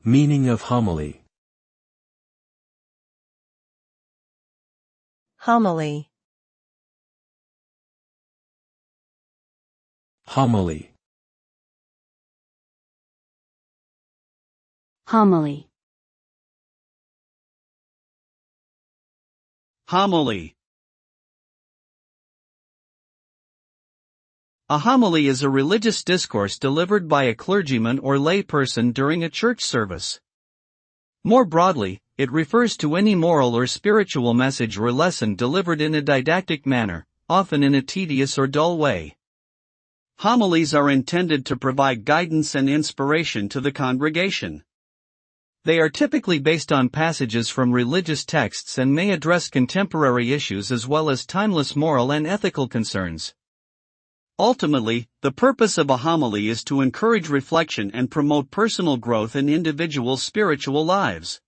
Meaning of homily. Homily. Homily. Homily. Homily. A homily is a religious discourse delivered by a clergyman or layperson during a church service. More broadly, it refers to any moral or spiritual message or lesson delivered in a didactic manner, often in a tedious or dull way. Homilies are intended to provide guidance and inspiration to the congregation. They are typically based on passages from religious texts and may address contemporary issues as well as timeless moral and ethical concerns. Ultimately, the purpose of a homily is to encourage reflection and promote personal growth in individuals' spiritual lives.